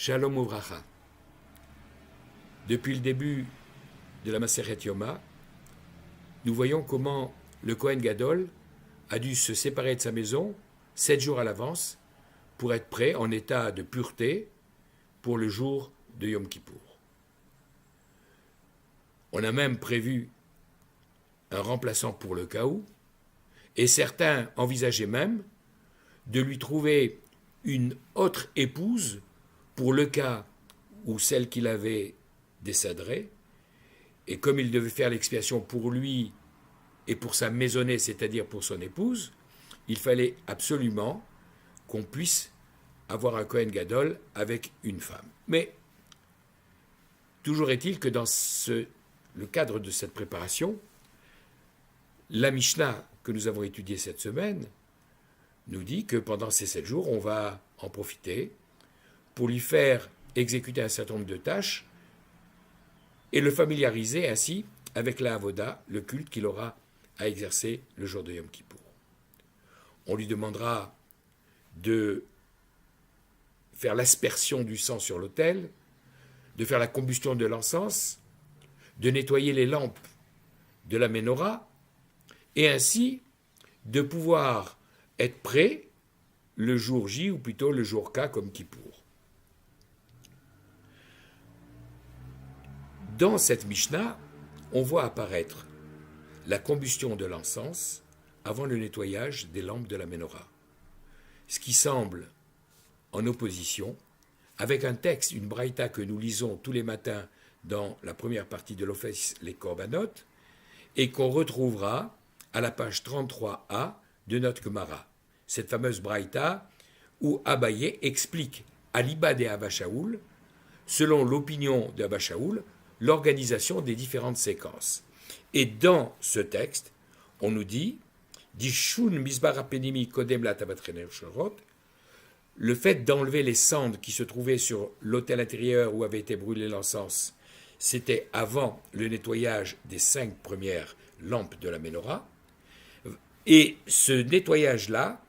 Shalom Uvracha. Depuis le début de la Maseret Yoma, nous voyons comment le Kohen Gadol a dû se séparer de sa maison 7 jours à l'avance pour être prêt en état de pureté pour le jour de Yom Kippour. On a même prévu un remplaçant pour le cas où, et certains envisageaient même de lui trouver une autre épouse pour le cas où celle qu'il avait décéderait, et comme il devait faire l'expiation pour lui et pour sa maisonnée, c'est-à-dire pour son épouse, il fallait absolument qu'on puisse avoir un Kohen Gadol avec une femme. Mais toujours est-il que dans le cadre de cette préparation, la Mishnah que nous avons étudiée cette semaine nous dit que pendant ces 7 jours, on va en profiter pour lui faire exécuter un certain nombre de tâches et le familiariser ainsi avec la Avoda, le culte qu'il aura à exercer le jour de Yom Kippour. On lui demandera de faire l'aspersion du sang sur l'autel, de faire la combustion de l'encens, de nettoyer les lampes de la menorah, et ainsi de pouvoir être prêt le jour J, ou plutôt le jour K comme Kippour. Dans cette Mishnah, on voit apparaître la combustion de l'encens avant le nettoyage des lampes de la menorah, ce qui semble en opposition avec un texte, une braïta que nous lisons tous les matins dans la première partie de l'Office les Korbanot, et qu'on retrouvera à la page 33a de notre Gemara, cette fameuse braïta où Abaye explique à l'Iba de Abba Shaul, selon l'opinion de Abba Shaul, l'organisation des différentes séquences. Et dans ce texte, on nous dit Dishun misbar apenimi kodem la tavatrener shorot, le fait d'enlever les cendres qui se trouvaient sur l'autel intérieur où avait été brûlé l'encens, c'était avant le nettoyage des 5 premières lampes de la menorah. Et ce nettoyage-là,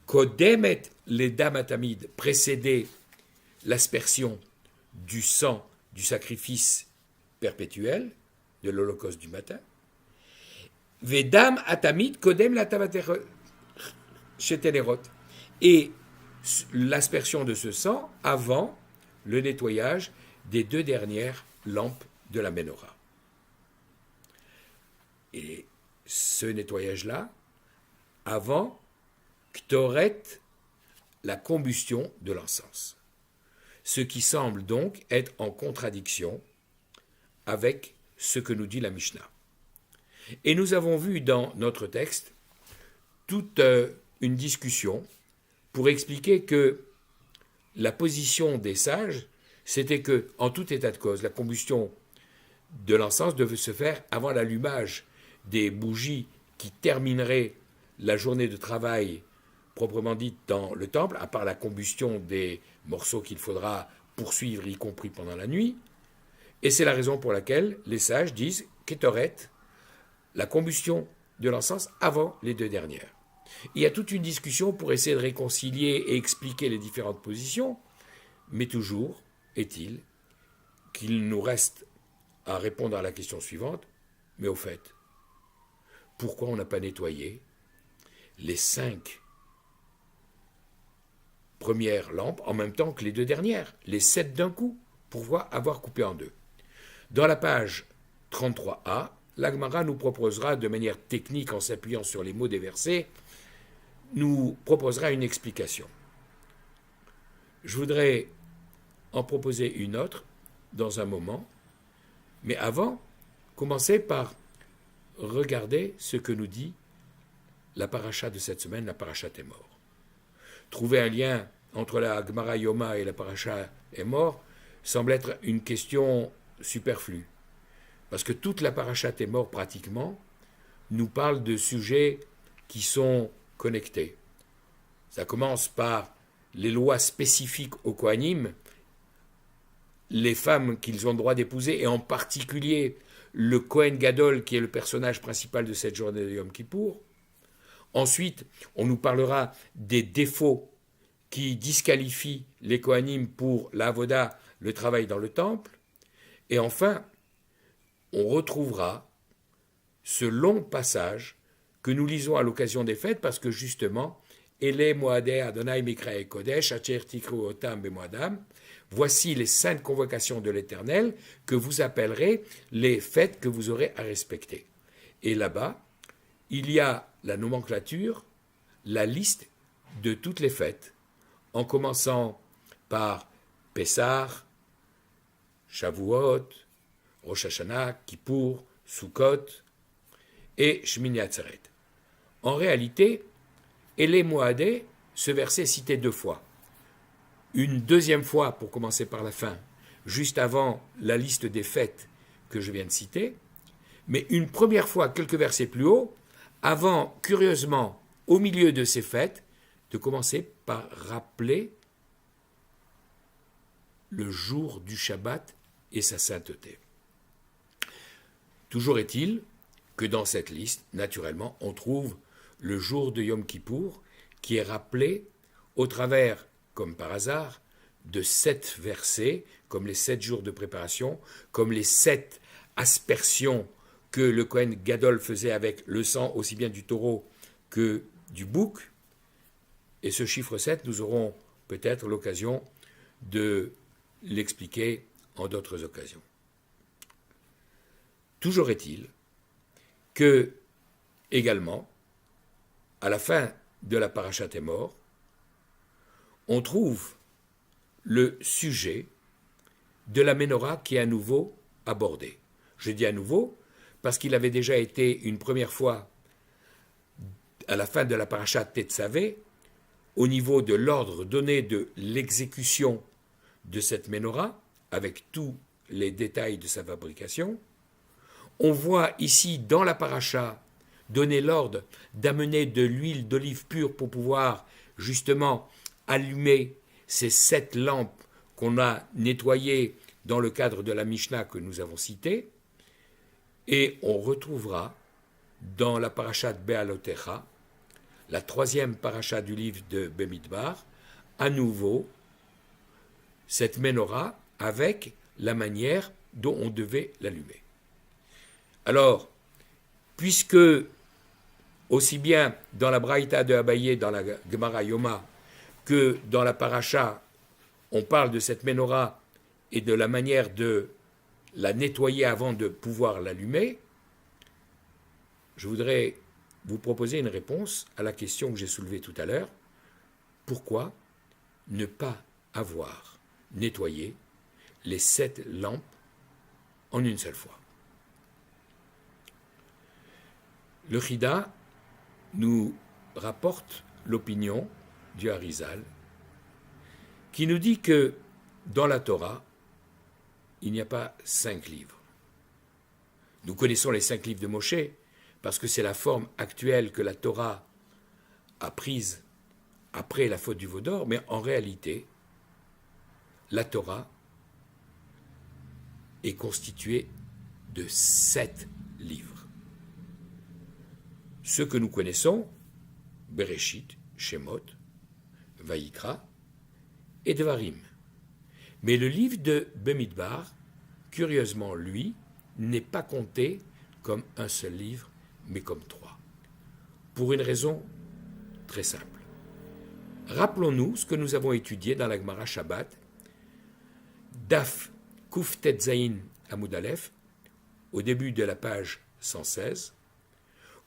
kodemet les damatamid, précédait l'aspersion du sang du sacrifice perpétuel, de l'holocauste du matin. Vedam atamid kodem la tavaterot shetenerot. Et l'aspersion de ce sang avant le nettoyage des 2 dernières lampes de la menorah. Et ce nettoyage-là, avant Ktoret, la combustion de l'encens. Ce qui semble donc être en contradiction avec ce que nous dit la Mishnah. Et nous avons vu dans notre texte toute une discussion pour expliquer que la position des sages, c'était que, en tout état de cause, la combustion de l'encens devait se faire avant l'allumage des bougies qui termineraient la journée de travail proprement dite dans le temple, à part la combustion des morceaux qu'il faudra poursuivre, y compris pendant la nuit. Et c'est la raison pour laquelle les sages disent Ketoret, la combustion de l'encens avant les 2 dernières. Il y a toute une discussion pour essayer de réconcilier et expliquer les différentes positions, mais toujours est-il qu'il nous reste à répondre à la question suivante, mais au fait, pourquoi on n'a pas nettoyé les 5 premières lampes en même temps que les 2 dernières, les 7 d'un coup, pour avoir coupé en 2. Dans la page 33a, la Gemara nous proposera, de manière technique en s'appuyant sur les mots des versets, nous proposera une explication. Je voudrais en proposer une autre dans un moment, mais avant, commencer par regarder ce que nous dit la paracha de cette semaine, la paracha Emor. Trouver un lien entre la Gemara Yoma et la paracha Emor semble être une question superflue, parce que toute la paracha Emor, pratiquement, nous parle de sujets qui sont connectés. Ça commence par les lois spécifiques aux Kohanim, les femmes qu'ils ont le droit d'épouser, et en particulier le Kohen Gadol, qui est le personnage principal de cette journée de Yom Kippour. Ensuite, on nous parlera des défauts qui disqualifie les Kohanim pour la avoda, le travail dans le temple. Et enfin, on retrouvera ce long passage que nous lisons à l'occasion des fêtes, parce que justement, Ele Moadeh Adonai Mikrae Kodesh, Acher Tikru Otam Bemoadam, voici les saintes convocations de l'Éternel que vous appellerez les fêtes que vous aurez à respecter. Et là-bas, il y a la nomenclature, la liste de toutes les fêtes, en commençant par Pessah, Shavuot, Rosh Hashanah, Kippour, Sukkot et Shmini Atzeret. En réalité, Ele Moadeh, ce verset est cité 2 fois. Une deuxième fois, pour commencer par la fin, juste avant la liste des fêtes que je viens de citer, mais une première fois, quelques versets plus haut, avant, curieusement, au milieu de ces fêtes, de commencer par rappeler le jour du Shabbat et sa sainteté. Toujours est-il que dans cette liste, naturellement, on trouve le jour de Yom Kippour, qui est rappelé au travers, comme par hasard, de 7 versets, comme les 7 jours de préparation, comme les 7 aspersions que le Kohen Gadol faisait avec le sang aussi bien du taureau que du bouc. Et ce chiffre 7, nous aurons peut-être l'occasion de l'expliquer en d'autres occasions. Toujours est-il que, également, à la fin de la Parashat Emor, on trouve le sujet de la Ménorah qui est à nouveau abordé. Je dis à nouveau parce qu'il avait déjà été une première fois à la fin de la Parashat Tetzavé, au niveau de l'ordre donné de l'exécution de cette Ménorah, avec tous les détails de sa fabrication. On voit ici dans la Parasha donner l'ordre d'amener de l'huile d'olive pure pour pouvoir justement allumer ces 7 lampes qu'on a nettoyées dans le cadre de la Mishnah que nous avons citée. Et on retrouvera dans la Parashat Be'alotecha, la 3e Parasha du livre de Bemidbar, à nouveau cette Ménorah avec la manière dont on devait l'allumer. Alors, puisque aussi bien dans la Braïta de Abaye, dans la Gemara Yoma, que dans la Parasha, on parle de cette Ménorah et de la manière de la nettoyer avant de pouvoir l'allumer, je voudrais vous proposer une réponse à la question que j'ai soulevée tout à l'heure. Pourquoi ne pas avoir nettoyé les 7 lampes en une seule fois? Le Chida nous rapporte l'opinion du Harizal qui nous dit que dans la Torah, il n'y a pas 5 livres. Nous connaissons les 5 livres de Moshe parce que c'est la forme actuelle que la Torah a prise après la faute du veau d'or, mais en réalité, la Torah est constituée de 7 livres. Ceux que nous connaissons, Bereshit, Shemot, Vaïkra et Devarim. Mais le livre de Bemidbar, curieusement, lui, n'est pas compté comme un seul livre, mais comme 3. Pour une raison très simple. Rappelons-nous ce que nous avons étudié dans la Gemara Shabbat, Daf Kuf Tetzaïn Amud Aleph, au début de la page 116,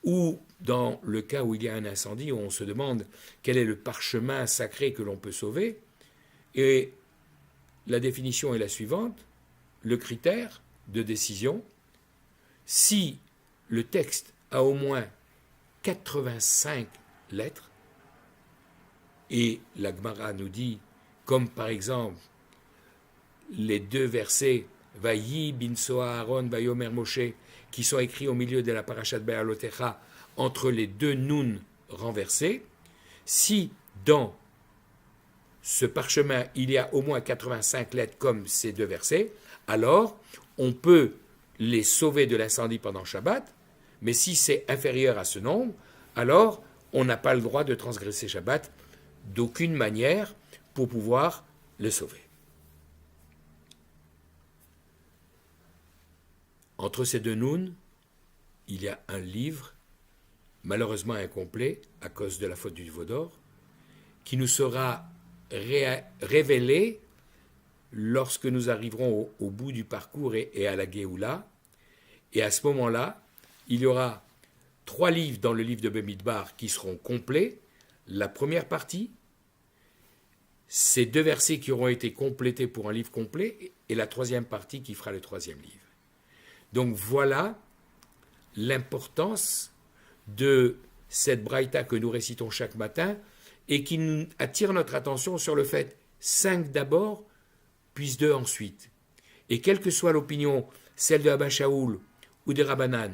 ou dans le cas où il y a un incendie, où on se demande quel est le parchemin sacré que l'on peut sauver, et la définition est la suivante, le critère de décision, si le texte a au moins 85 lettres, et la Gemara nous dit, comme par exemple les 2 versets Vayi binso Aaron vayomer Moshe, qui sont écrits au milieu de la Parashat Be'alotecha, entre les 2 nun renversés, si dans ce parchemin il y a au moins 85 lettres comme ces 2 versets, alors on peut les sauver de l'incendie pendant Shabbat, mais si c'est inférieur à ce nombre, alors on n'a pas le droit de transgresser Shabbat d'aucune manière pour pouvoir le sauver. Entre ces deux nouns, il y a un livre, malheureusement incomplet à cause de la faute du Vaudor, qui nous sera révélé lorsque nous arriverons au bout du parcours et à la Géoula. Et à ce moment-là, il y aura 3 livres dans le livre de Bamidbar qui seront complets. La première partie, ces 2 versets qui auront été complétés pour un livre complet, et la 3e partie qui fera le 3e livre. Donc voilà l'importance de cette braïta que nous récitons chaque matin et qui nous attire notre attention sur le fait 5 d'abord, puis 2 ensuite. Et quelle que soit l'opinion, celle de Abba Shaoul ou de Rabbanan,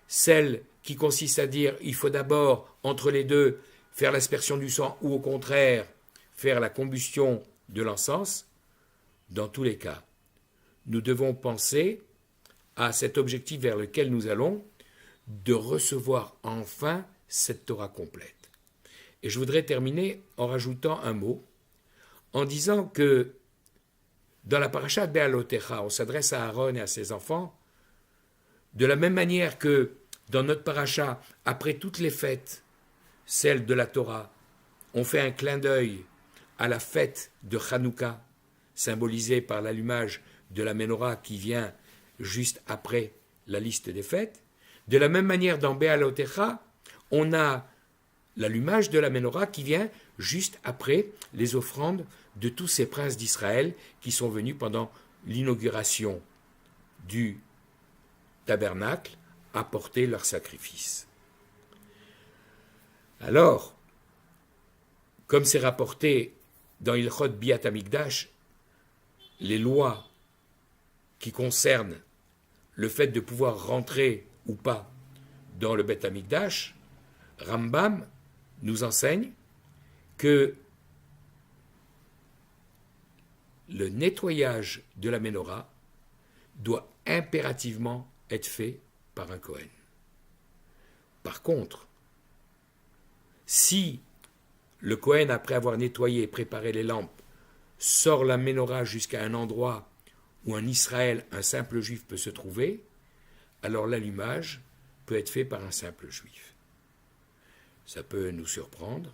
celle qui consiste à dire il faut d'abord, entre les deux, faire l'aspersion du sang ou au contraire, faire la combustion de l'encens, dans tous les cas, nous devons penser à cet objectif vers lequel nous allons, de recevoir enfin cette Torah complète. Et je voudrais terminer en rajoutant un mot, en disant que dans la paracha de Be'alotecha, on s'adresse à Aaron et à ses enfants, de la même manière que dans notre paracha, après toutes les fêtes, celles de la Torah, on fait un clin d'œil à la fête de Hanouka, symbolisée par l'allumage de la menorah qui vient juste après la liste des fêtes. De la même manière, dans Be'alotecha, on a l'allumage de la menorah qui vient juste après les offrandes de tous ces princes d'Israël qui sont venus pendant l'inauguration du tabernacle apporter leur sacrifice. Alors, comme c'est rapporté dans Ilchot Biat Hamikdash, les lois qui concernent le fait de pouvoir rentrer ou pas dans le Beth Hamikdash, Rambam nous enseigne que le nettoyage de la menorah doit impérativement être fait par un Kohen. Par contre, si le Kohen, après avoir nettoyé et préparé les lampes, sort la menorah jusqu'à un endroit où en Israël un simple juif peut se trouver, alors l'allumage peut être fait par un simple juif. Ça peut nous surprendre,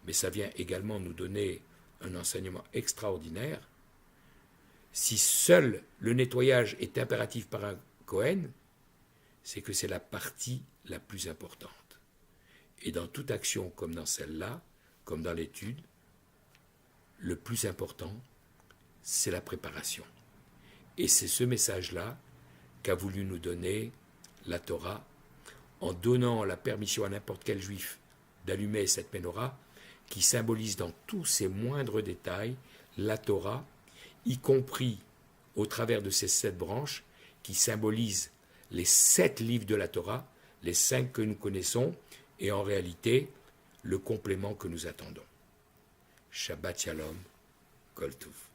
mais ça vient également nous donner un enseignement extraordinaire. Si seul le nettoyage est impératif par un Kohen, c'est que c'est la partie la plus importante. Et dans toute action comme dans celle-là, comme dans l'étude, le plus important, c'est la préparation. Et c'est ce message-là qu'a voulu nous donner la Torah en donnant la permission à n'importe quel juif d'allumer cette menorah qui symbolise dans tous ses moindres détails la Torah, y compris au travers de ces 7 branches qui symbolisent les 7 livres de la Torah, les 5 que nous connaissons, et en réalité, le complément que nous attendons. Shabbat Shalom, Kol Tov.